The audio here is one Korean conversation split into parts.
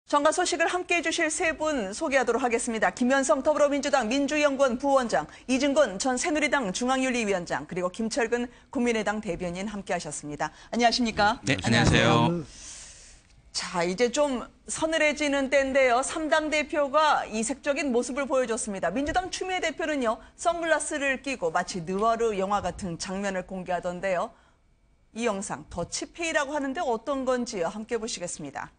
정가 소식을 함께해 주실 세 분 소개하도록 하겠습니다. 김현성 더불어민주당 민주연구원 부원장, 이진건 전 새누리당 중앙윤리위원장, 그리고 김철근 국민의당 대변인 함께하셨습니다. 안녕하십니까? 네, 안녕하세요. 자, 이제 좀 서늘해지는 때인데요. 3당 대표가 이색적인 모습을 보여줬습니다. 민주당 추미애 대표는요, 선글라스를 끼고 마치 느와르 영화 같은 장면을 공개하던데요. 이 영상 더치페이라고 하는데 어떤 건지요? 함께 보시겠습니다.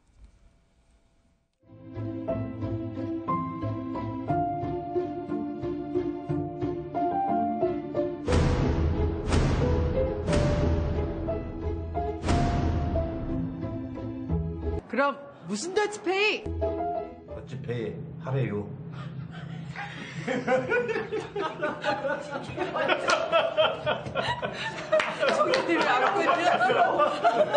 그럼 무슨 더치페이? 더치페이 하래요. 저희들이 알고 있는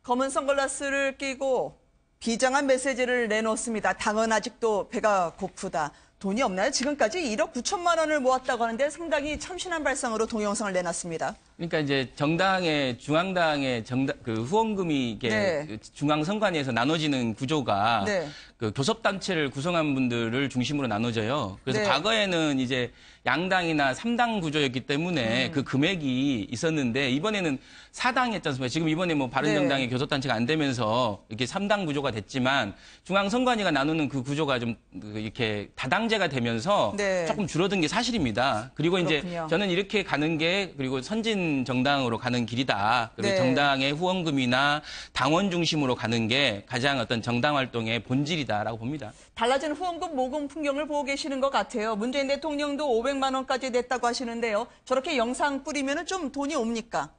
검은 선글라스를 끼고 비장한 메시지를 내놓습니다. 당은 아직도 배가 고프다. 돈이 없나요? 지금까지 1억 9천만 원을 모았다고 하는데 상당히 참신한 발상으로 동영상을 내놨습니다. 그러니까 이제 정당의 중앙당의 그 후원금이 이게 네. 중앙선관위에서 나눠지는 구조가 네. 그 교섭단체를 구성한 분들을 중심으로 나눠져요. 그래서 네. 과거에는 이제 양당이나 3당 구조였기 때문에 그 금액이 있었는데 이번에는 4당이었지 않습니까? 지금 이번에 뭐 바른정당의 네. 교섭단체가 안 되면서 이렇게 3당 구조가 됐지만 중앙선관위가 나누는 그 구조가 좀 이렇게 다당제가 되면서 네. 조금 줄어든 게 사실입니다. 그리고 이제 그렇군요. 저는 이렇게 가는 게 그리고 선진 정당으로 가는 길이다. 그리고 네. 정당의 후원금이나 당원 중심으로 가는 게 가장 어떤 정당 활동의 본질이다라고 봅니다. 달라진 후원금 모금 풍경을 보고 계시는 것 같아요. 문재인 대통령도 500만 원까지 냈다고 하시는데요. 저렇게 영상 뿌리면 좀 돈이 옵니까?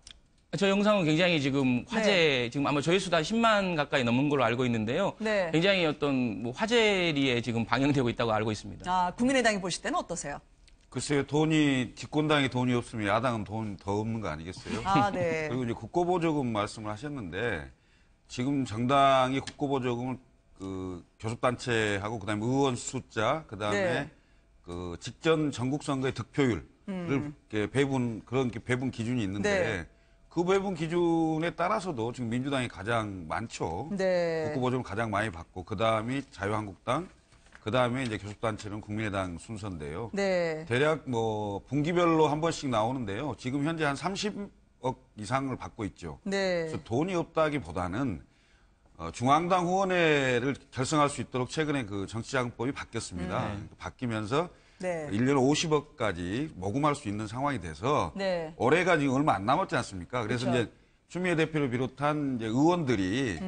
저 영상은 굉장히 지금 화제, 네. 지금 아마 조회수 다 10만 가까이 넘은 걸로 알고 있는데요. 네. 굉장히 어떤 뭐 화제리에 지금 방영되고 있다고 알고 있습니다. 아, 국민의당이 보실 때는 어떠세요? 글쎄요, 집권당이 돈이 없으면 야당은 돈 더 없는 거 아니겠어요? 아, 네. 그리고 이제 국고보조금 말씀을 하셨는데 지금 정당이 국고보조금을 그 교섭단체하고 그다음에 의원 숫자, 그다음에 네. 그 직전 전국 선거의 득표율을 이렇게 배분 그런 배분 기준이 있는데 네. 그 배분 기준에 따라서도 지금 민주당이 가장 많죠. 네. 국고보조금 가장 많이 받고 그다음이 자유한국당, 그다음에 이제 교섭단체는 국민의당 순서인데요. 네. 대략 뭐 분기별로 한 번씩 나오는데요. 지금 현재 한 30억 이상을 받고 있죠. 네. 그래서 돈이 없다기보다는 중앙당 후원회를 결성할 수 있도록 최근에 그 정치자금법이 바뀌었습니다. 바뀌면서 네. 1년에 50억까지 모금할 수 있는 상황이 돼서 네. 올해가 지금 얼마 안 남았지 않습니까? 그래서 그렇죠. 이제 추미애 대표를 비롯한 이제 의원들이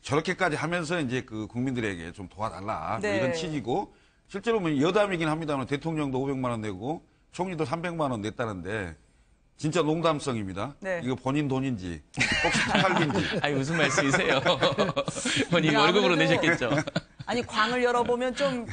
저렇게까지 하면서 이제 그 국민들에게 좀 도와달라 네. 뭐 이런 취지고 실제로 뭐 여담이긴 합니다만 대통령도 500만 원 내고 총리도 300만 원 냈다는데 진짜 농담성입니다. 네. 이거 본인 돈인지 혹시 탈빈지 아니, 무슨 말씀이세요? 본인 네, 월급으로 아무래도- 내셨겠죠. 아니, 광을 열어보면 좀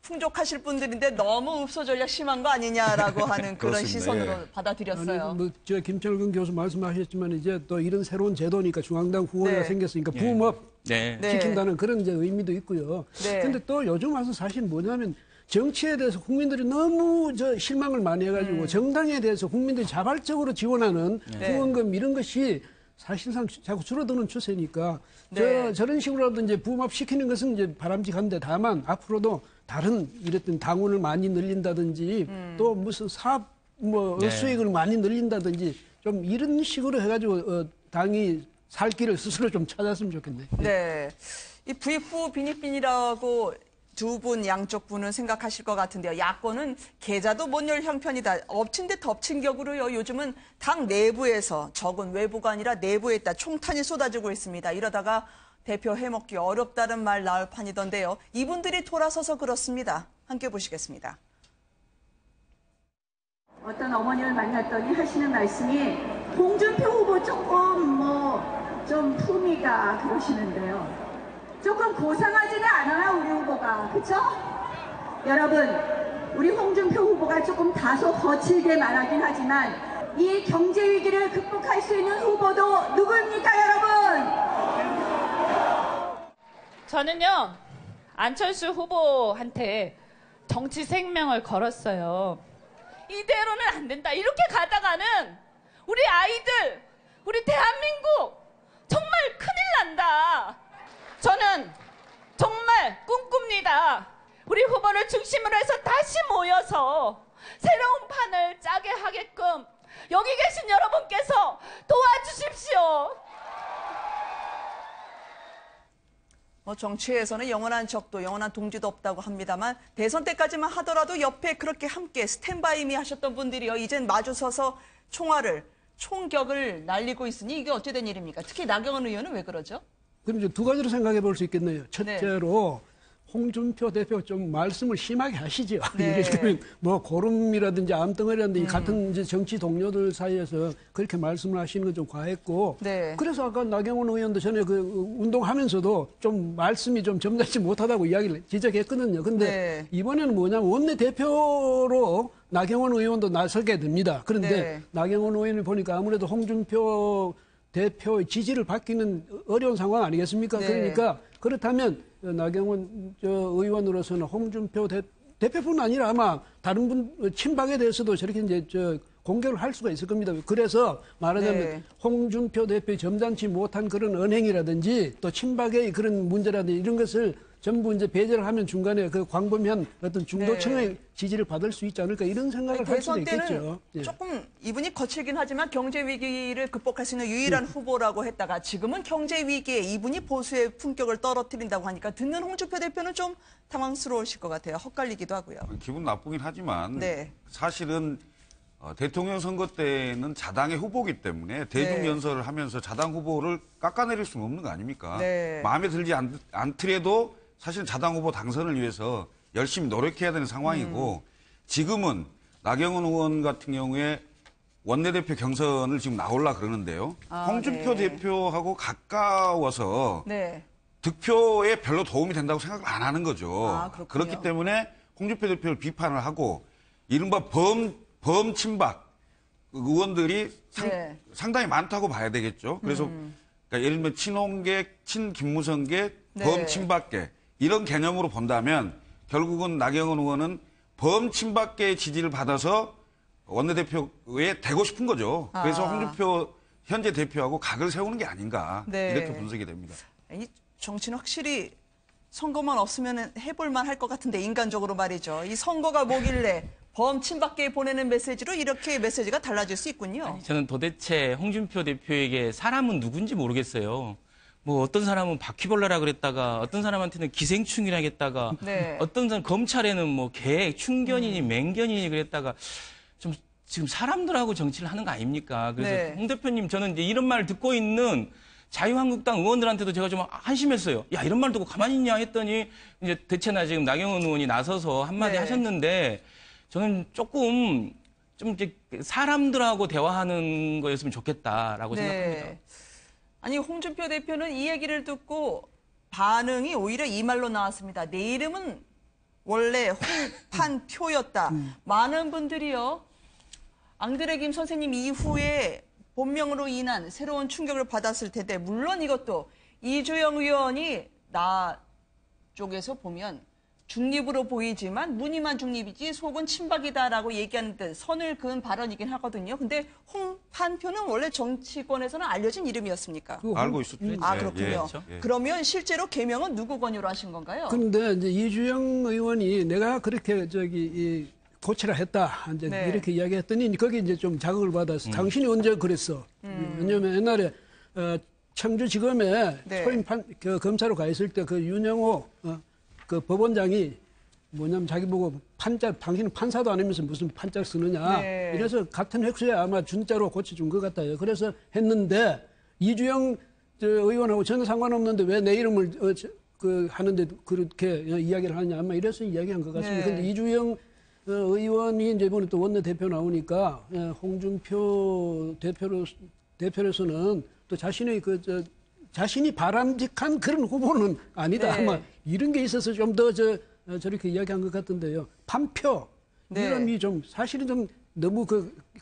풍족하실 분들인데 너무 읍소 전략 심한 거 아니냐라고 하는 그런 그렇습니다. 시선으로 예. 받아들였어요. 아니, 저 김철근 교수 말씀하셨지만 이제 또 이런 새로운 제도니까 중앙당 후원회가 네. 생겼으니까 부음업 네. 네. 시킨다는 그런 이제 의미도 있고요. 네. 근데 또 요즘 와서 사실 뭐냐면 정치에 대해서 국민들이 너무 실망을 많이 해가지고 정당에 대해서 국민들이 자발적으로 지원하는 네. 후원금 이런 것이 사실상 자꾸 줄어드는 추세니까 네. 저런 식으로라도 이제 부음업 시키는 것은 이제 바람직한데 다만 앞으로도 다른 이랬던 당원을 많이 늘린다든지 또 무슨 사업 네. 수익을 많이 늘린다든지 좀 이런 식으로 해가지고 당이 살 길을 스스로 좀 찾았으면 좋겠네. 네. 이 부익부 빈익빈이라고 두 분 양쪽 분은 생각하실 것 같은데요. 야권은 계좌도 못 열 형편이다. 엎친 데 덮친 격으로요. 요즘은 당 내부에서 적은 외부가 아니라 내부에다 총탄이 쏟아지고 있습니다. 이러다가 대표 해먹기 어렵다는 말 나올 판이던데요. 이분들이 돌아서서 그렇습니다. 함께 보시겠습니다. 어떤 어머님을 만났더니 하시는 말씀이 홍준표 후보 조금 좀 품위가 그러시는데요. 조금 고상하지는 않아요, 우리 후보가. 그쵸? 여러분, 우리 홍준표 후보가 조금 다소 거칠게 말하긴 하지만 이 경제 위기를 극복할 수 있는 후보도 누구입니까, 여러분? 저는요, 안철수 후보한테 정치 생명을 걸었어요. 이대로는 안 된다. 이렇게 가다가는 우리 아이들, 우리 대한민국 정말 청년들을 중심으로 해서 다시 모여서 새로운 판을 짜게 하게끔 여기 계신 여러분께서 도와주십시오. 정치에서는 영원한 적도 영원한 동지도 없다고 합니다만 대선 때까지만 하더라도 옆에 그렇게 함께 스탠바이미 하셨던 분들이요. 이젠 마주서서 총격을 날리고 있으니 이게 어찌된 일입니까? 특히 나경원 의원은 왜 그러죠? 그럼 이제 두 가지로 생각해 볼 수 있겠네요. 첫째로 홍준표 대표 좀 말씀을 심하게 하시죠. 네. 예를 들면 뭐 고름이라든지 암덩어리라든지 같은 이제 정치 동료들 사이에서 그렇게 말씀을 하시는 건 좀 과했고. 네. 그래서 아까 나경원 의원도 전에 그 운동하면서도 좀 말씀이 좀 점잖지 못하다고 이야기를 지적했거든요. 근데 네. 이번에는 뭐냐면 원내대표로 나경원 의원도 나서게 됩니다. 그런데 네. 나경원 의원을 보니까 아무래도 홍준표 대표의 지지를 받기는 어려운 상황 아니겠습니까? 네. 그러니까 그렇다면 나경원 의원으로서는 홍준표 대표뿐 아니라 아마 다른 분 친박에 대해서도 저렇게 이제 공격을 할 수가 있을 겁니다. 그래서 말하자면 네. 홍준표 대표의 점잖지 못한 그런 언행이라든지 또 친박의 그런 문제라든지 이런 것을 전부 이제 배제를 하면 중간에 그 광범위한 어떤 중도층의 네. 지지를 받을 수 있지 않을까 이런 생각을 할 수도 대선 때는 있겠죠. 예. 조금 이분이 거칠긴 하지만 경제 위기를 극복할 수 있는 유일한 후보라고 했다가 지금은 경제 위기에 이분이 보수의 품격을 떨어뜨린다고 하니까 듣는 홍준표 대표는 좀 당황스러우실 것 같아요. 헛갈리기도 하고요. 기분 나쁘긴 하지만 네. 사실은 대통령 선거 때는 자당의 후보기 때문에 대중 네. 연설을 하면서 자당 후보를 깎아내릴 수는 없는 거 아닙니까? 네. 마음에 들지 않더라도 사실 자당 후보 당선을 위해서 열심히 노력해야 되는 상황이고 지금은 나경원 의원 같은 경우에 원내대표 경선을 지금 나올라 그러는데요. 홍준표 네. 대표하고 가까워서 네. 득표에 별로 도움이 된다고 생각을 안 하는 거죠. 그렇군요. 그렇기 때문에 홍준표 대표를 비판을 하고 이른바 범친박 의원들이 네. 상당히 많다고 봐야 되겠죠. 그래서 그러니까 예를 들면 친홍계, 친김무성계, 네. 범친박계 이런 개념으로 본다면 결국은 나경원 의원은 범친박계의 지지를 받아서 원내대표에 되고 싶은 거죠. 그래서 홍준표 현재 대표하고 각을 세우는 게 아닌가 네. 이렇게 분석이 됩니다. 이 정치는 확실히 선거만 없으면 해볼만 할 것 같은데 인간적으로 말이죠. 이 선거가 뭐길래 범친박계에 보내는 메시지로 이렇게 메시지가 달라질 수 있군요. 저는 도대체 홍준표 대표에게 사람은 누군지 모르겠어요. 뭐 어떤 사람은 바퀴벌레라 그랬다가 어떤 사람한테는 기생충이라 했다가 네. 어떤 사람 검찰에는 뭐 개, 충견이니 맹견이니 그랬다가 좀 지금 사람들하고 정치를 하는 거 아닙니까? 그래서 네. 홍 대표님 저는 이제 이런 말 듣고 있는 자유한국당 의원들한테도 제가 좀 한심했어요. 야 이런 말 듣고 가만히 있냐 했더니 이제 대체나 지금 나경원 의원이 나서서 한마디 네. 하셨는데 저는 조금 좀 이제 사람들하고 대화하는 거였으면 좋겠다라고 생각합니다. 아니 홍준표 대표는 이 얘기를 듣고 반응이 오히려 이 말로 나왔습니다. 내 이름은 원래 홍판표였다. 많은 분들이요. 앙드레 김 선생님 이후에 본명으로 인한 새로운 충격을 받았을 텐데 물론 이것도 이주영 의원이 나 쪽에서 보면 중립으로 보이지만 무늬만 중립이지 속은 친박이다라고 얘기하는 듯 선을 그은 발언이긴 하거든요. 근데 홍판표는 원래 정치권에서는 알려진 이름이었습니까? 알고 있었죠. 그렇군요. 예. 그러면 실제로 개명은 누구 권유로 하신 건가요? 그런데 이제 이주영 의원이 내가 그렇게 고치라 했다. 이제 네. 이렇게 이야기했더니 거기 이제 좀 자극을 받았어. 당신이 언제 그랬어? 왜냐면 옛날에 청주지검에 네. 소임 검사로 가 있을 때 그 윤영호 그 법원장이 뭐냐면 자기 보고 당신은 판사도 아니면서 무슨 판자를 쓰느냐. 네. 이래서 같은 획수에 아마 준자로 고쳐준 것 같아요. 그래서 했는데 이주영 의원하고 전혀 상관없는데 왜 내 이름을 하는데 그렇게 이야기를 하느냐. 아마 이래서 이야기한 것 같습니다. 네. 근데 이주영 의원이 이제 이번에 또 원내대표 나오니까 홍준표 대표로서는 또 자신의 자신이 바람직한 그런 후보는 아니다. 네. 아마 이런 게 있어서 좀 더 저렇게 이야기한 것 같은데요. 판표 네. 이름이 좀 사실은 좀 너무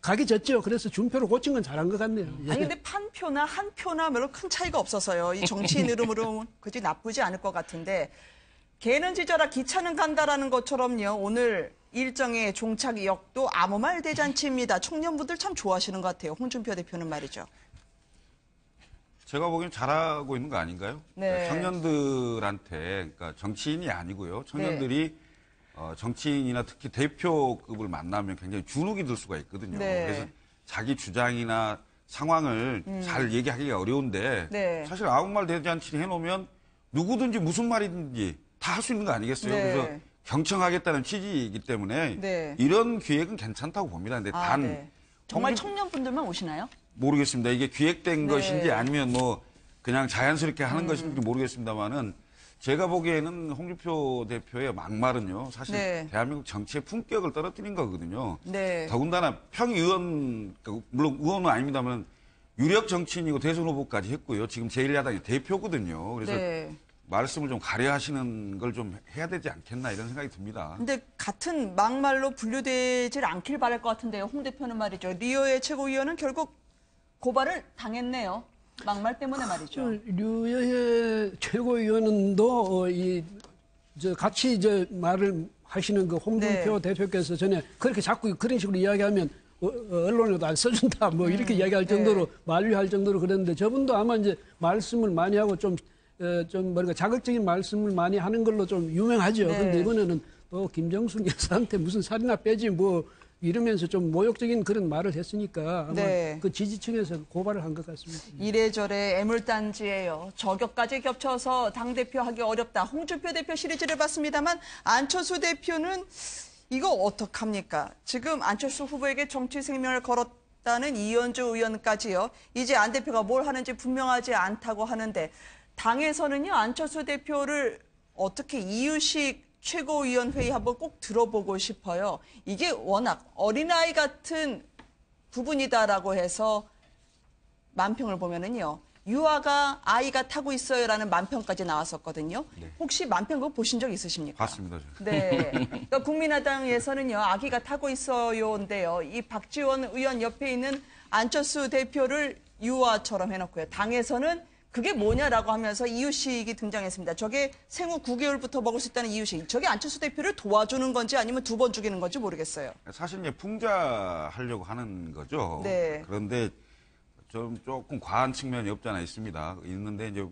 각이 졌죠. 그래서 준표로 고친 건 잘한 것 같네요. 예. 아니 근데 판표나 한표나 별로 큰 차이가 없어서요. 이 정치인 이름으로 그지 나쁘지 않을 것 같은데 개는 짖어라 기차는 간다라는 것처럼요. 오늘 일정의 종착 역도 아무 말 대잔치입니다. 청년분들 참 좋아하시는 것 같아요. 홍준표 대표는 말이죠. 제가 보기엔 잘하고 있는 거 아닌가요? 네. 청년들한테, 그러니까 정치인이 아니고요. 청년들이 정치인이나 특히 대표급을 만나면 굉장히 주눅이 들 수가 있거든요. 네. 그래서 자기 주장이나 상황을 잘 얘기하기가 어려운데 네. 사실 아무 말 대잔치 해놓으면 누구든지 무슨 말이든지 다 할 수 있는 거 아니겠어요? 네. 그래서 경청하겠다는 취지이기 때문에 네. 이런 기획은 괜찮다고 봅니다. 근데 단 네. 정말 청년분들만 오시나요? 모르겠습니다. 이게 기획된 네. 것인지 아니면 뭐 그냥 자연스럽게 하는 것인지 모르겠습니다만은 제가 보기에는 홍준표 대표의 막말은요. 사실 네. 대한민국 정치의 품격을 떨어뜨린 거거든요. 네. 더군다나 평의원, 물론 의원은 아닙니다만 유력 정치인이고 대선 후보까지 했고요. 지금 제1야당의 대표거든요. 그래서 네. 말씀을 좀 가려하시는 걸 좀 해야 되지 않겠나 이런 생각이 듭니다. 근데 같은 막말로 분류되질 않길 바랄 것 같은데요. 홍 대표는 말이죠. 리오의 최고위원은 결국 고발을 당했네요. 막말 때문에 말이죠. 류여의 최고위원도 같이 말을 하시는 그 홍준표 대표께서 전에 그렇게 자꾸 그런 식으로 이야기하면 언론에도 안 써준다 뭐 이렇게 이야기할 정도로 만류할 정도로 그랬는데 저분도 아마 이제 말씀을 많이 하고 좀 뭐랄까 자극적인 말씀을 많이 하는 걸로 좀 유명하죠. 그런데 이번에는 또 김정숙 여사한테 무슨 살이나 빼지 뭐 이러면서 좀 모욕적인 그런 말을 했으니까 아마 그 지지층에서 고발을 한 것 같습니다. 이래저래 애물단지예요. 저격까지 겹쳐서 당대표 하기 어렵다. 홍준표 대표 시리즈를 봤습니다만 안철수 대표는 이거 어떡합니까? 지금 안철수 후보에게 정치 생명을 걸었다는 이현주 의원까지요. 이제 안 대표가 뭘 하는지 분명하지 않다고 하는데 당에서는요. 안철수 대표를 어떻게 이유식 최고위원회의 한번 꼭 들어보고 싶어요. 이게 워낙 어린아이 같은 부분이다라고 해서 만평을 보면은요. 유아가 아이가 타고 있어요라는 만평까지 나왔었거든요. 네. 혹시 만평 그거 보신 적 있으십니까? 봤습니다. 네. 그러니까 국민의당에서는요. 아기가 타고 있어요인데요. 이 박지원 의원 옆에 있는 안철수 대표를 유아처럼 해놓고요. 당에서는 그게 뭐냐라고 하면서 이유식이 등장했습니다. 저게 생후 9개월부터 먹을 수 있다는 이유식. 저게 안철수 대표를 도와주는 건지 아니면 두 번 죽이는 건지 모르겠어요. 사실 이제 풍자하려고 하는 거죠. 네. 그런데 좀 조금 과한 측면이 없지 않아 있습니다. 있는데 이제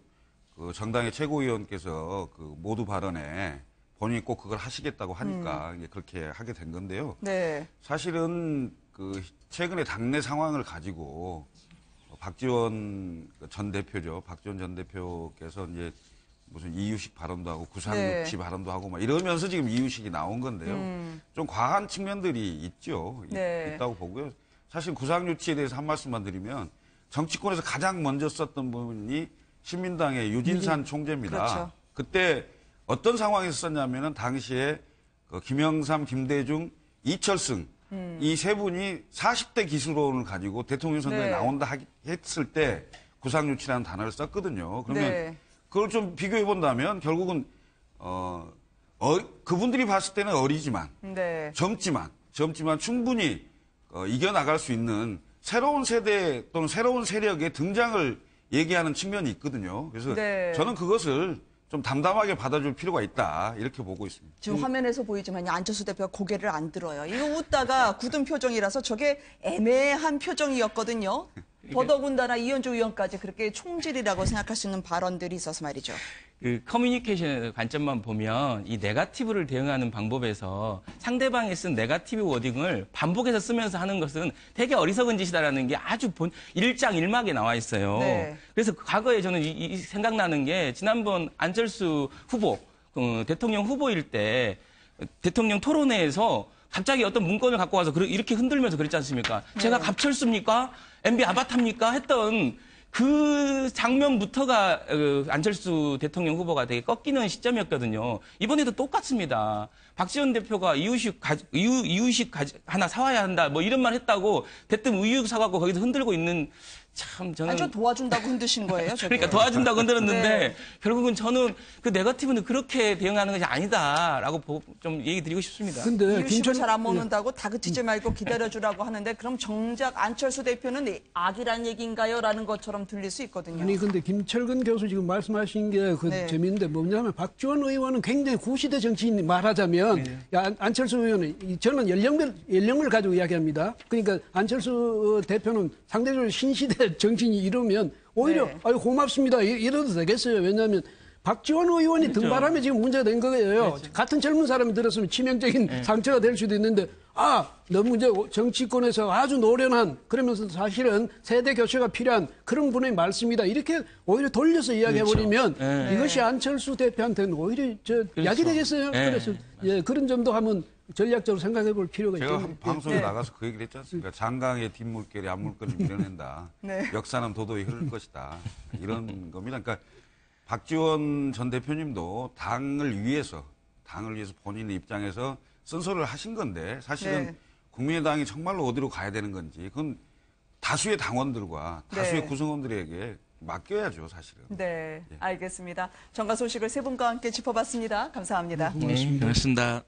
그 정당의 최고위원께서 그 모두 발언에 본인이 꼭 그걸 하시겠다고 하니까 이제 그렇게 하게 된 건데요. 네. 사실은 그 최근의 당내 상황을 가지고 박지원 전 대표죠. 박지원 전 대표께서 이제 무슨 이유식 발언도 하고 구상유치 발언도 하고 막 이러면서 지금 이유식이 나온 건데요. 좀 과한 측면들이 있죠. 있다고 보고요. 사실 구상유치에 대해서 한 말씀만 드리면 정치권에서 가장 먼저 썼던 분이 신민당의 유진산 총재입니다. 그렇죠. 그때 어떤 상황에서 썼냐면은 당시에 그 김영삼, 김대중, 이철승 이 세 분이 40대 기술론을 가지고 대통령 선거에 나온다 했을 때 구상유치라는 단어를 썼거든요. 그러면 그걸 좀 비교해 본다면 결국은 그분들이 봤을 때는 어리지만 젊지만 충분히 이겨나갈 수 있는 새로운 세대 또는 새로운 세력의 등장을 얘기하는 측면이 있거든요. 그래서 저는 그것을 좀 담담하게 받아줄 필요가 있다 이렇게 보고 있습니다. 지금 화면에서 보이지만 안철수 대표가 고개를 안 들어요. 이거 웃다가 굳은 표정이라서 저게 애매한 표정이었거든요. 더더군다나 이현주 의원까지 그렇게 총질이라고 생각할 수 있는 발언들이 있어서 말이죠. 그 커뮤니케이션의 관점만 보면 이 네거티브를 대응하는 방법에서 상대방이 쓴 네거티브 워딩을 반복해서 쓰면서 하는 것은 되게 어리석은 짓이다라는 게 아주 일장일막에 나와 있어요. 그래서 과거에 저는 생각나는 게 지난번 안철수 후보, 대통령 후보일 때 대통령 토론회에서 갑자기 어떤 문건을 갖고 와서 이렇게 흔들면서 그랬지 않습니까? 제가 갑철수입니까? MB 아바타입니까? 했던 그 장면부터가 안철수 대통령 후보가 되게 꺾이는 시점이었거든요. 이번에도 똑같습니다. 박지원 대표가 이유식 하나 사와야 한다 뭐 이런 말 했다고 대뜸 우유 사갖고 거기서 흔들고 있는 참 저는 저 도와준다고 흔드신 거예요. 저게. 그러니까 도와준다고 흔들었는데 결국은 저는 그 네거티브는 그렇게 대응하는 것이 아니다라고 좀 얘기 드리고 싶습니다. 근데 이유식을 잘 안 먹는다고 다그치지 말고 기다려주라고 하는데 그럼 정작 안철수 대표는 악이란 얘기인가요? 라는 것처럼 들릴 수 있거든요. 아니 근데 김철근 교수 지금 말씀하신 게 재미있는데 뭐냐면 박지원 의원은 굉장히 구시대 정치인 말하자면 안철수 의원은 저는 연령을 가지고 이야기합니다. 그러니까 안철수 대표는 상대적으로 신시대 정치인이 이러면 오히려 아유 고맙습니다 이러도 되겠어요. 왜냐하면 박지원 의원이 그렇죠. 등발하면 지금 문제가 된 거예요. 같은 젊은 사람이 들었으면 치명적인 상처가 될 수도 있는데, 너무 이제 정치권에서 아주 노련한, 그러면서 사실은 세대 교체가 필요한 그런 분의 말씀이다. 이렇게 오히려 돌려서 이야기해버리면 그렇죠. 이것이 안철수 대표한테는 오히려 약이 되겠어요. 네. 그래서 그런 점도 한번 전략적으로 생각해 볼 필요가 제가 있겠네요. 한 방송에 나가서 그 얘기를 했지 않습니까? 장강의 뒷물결이 앞물결을 밀어낸다. 네. 역사는 도도히 흐를 것이다. 이런 겁니다. 그러니까 박지원 전 대표님도 당을 위해서 본인의 입장에서 쓴소리를 하신 건데 사실은 네. 국민의당이 정말로 어디로 가야 되는 건지 그건 다수의 당원들과 다수의 네. 구성원들에게 맡겨야죠, 사실은. 네, 알겠습니다. 정가 소식을 세 분과 함께 짚어봤습니다. 감사합니다. 네, 고맙습니다.